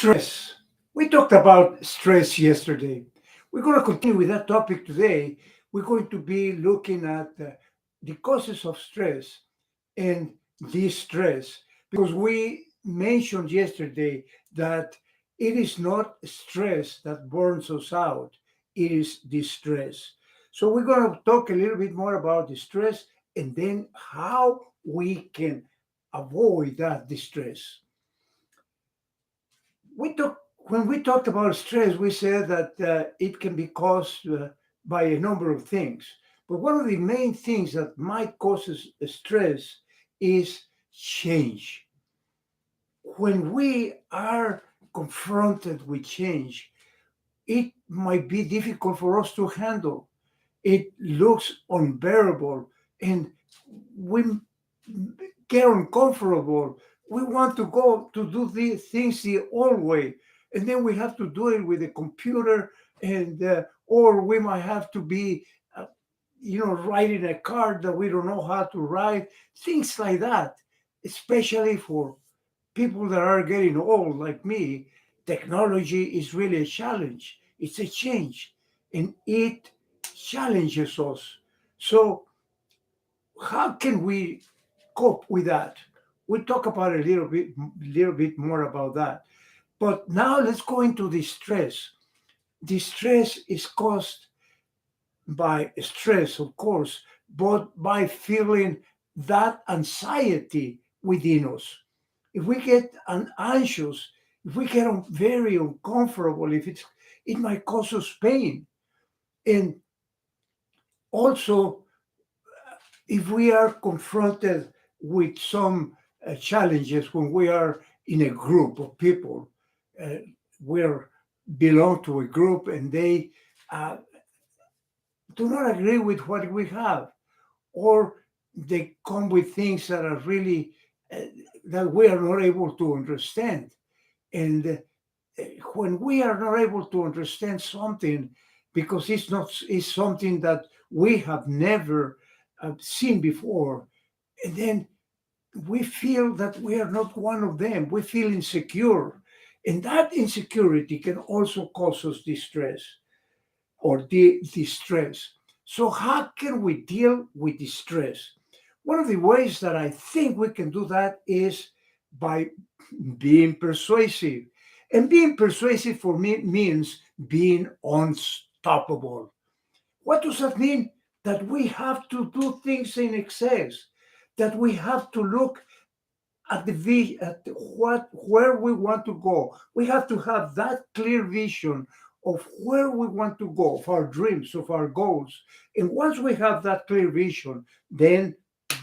Stress. We talked about stress yesterday. We're going to continue with that topic today. We're going to be looking at the causes of stress and distress because we mentioned yesterday that it is not stress that burns us out, it is distress. So, we're going to talk a little bit more about distress and then how we can avoid that distress. When we talked about stress, we said that it can be caused by a number of things. But one of the main things that might cause stress is change. When we are confronted with change, it might be difficult for us to handle. It looks unbearable, and we get uncomfortable. We want to go to do these things the old way, and then we have to do it with a computer, and or we might have to be, writing a card that we don't know how to write. Things like that, especially for people that are getting old like me. Technology is really a challenge. It's a change, and it challenges us. So how can we cope with that? We'll talk about a little bit more about that. But now let's go into the stress. The stress is caused by stress, of course, but by feeling that anxiety within us. If we get anxious, if we get very uncomfortable, it might cause us pain. And also, if we are confronted with some challenges when we are in a group of people, uh, we belong to a group and they uh, do not agree with what we have, or they come with things that are really uh, that we are not able to understand. And when we are not able to understand something because it's something that we have never seen before, and then we feel that we are not one of them. We feel insecure. And that insecurity can also cause us distress or distress. So, how can we deal with distress? One of the ways that I think we can do that is by being persuasive. And being persuasive for me means being unstoppable. What does that mean? That we have to do things in excess, that we have to look at at what where we want to go. We have to have that clear vision of where we want to go, of our dreams, of our goals. And once we have that clear vision, then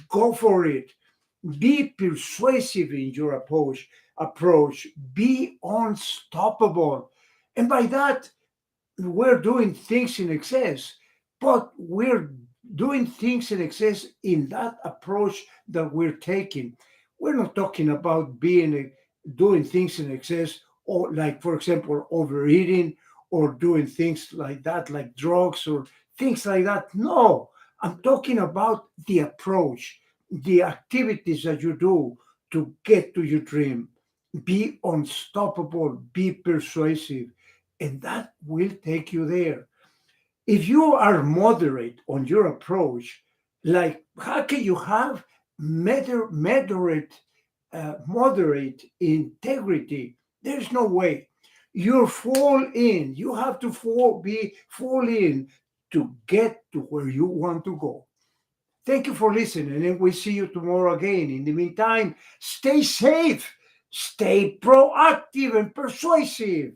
go for it. Be persuasive in your approach. Be unstoppable. And by that, we're doing things in excess, but we're doing things in excess in that approach that we're taking. We're not talking about doing things in excess, or like, for example, overeating or doing things like that, like drugs or things like that. No, I'm talking about the approach, the activities that you do to get to your dream. Be unstoppable, be persuasive, and that will take you there. If you are moderate on your approach, like how can you have moderate integrity? There's no way. You fall in. You have to fall in to get to where you want to go. Thank you for listening, and we'll see you tomorrow again. In the meantime, stay safe, stay proactive and persuasive.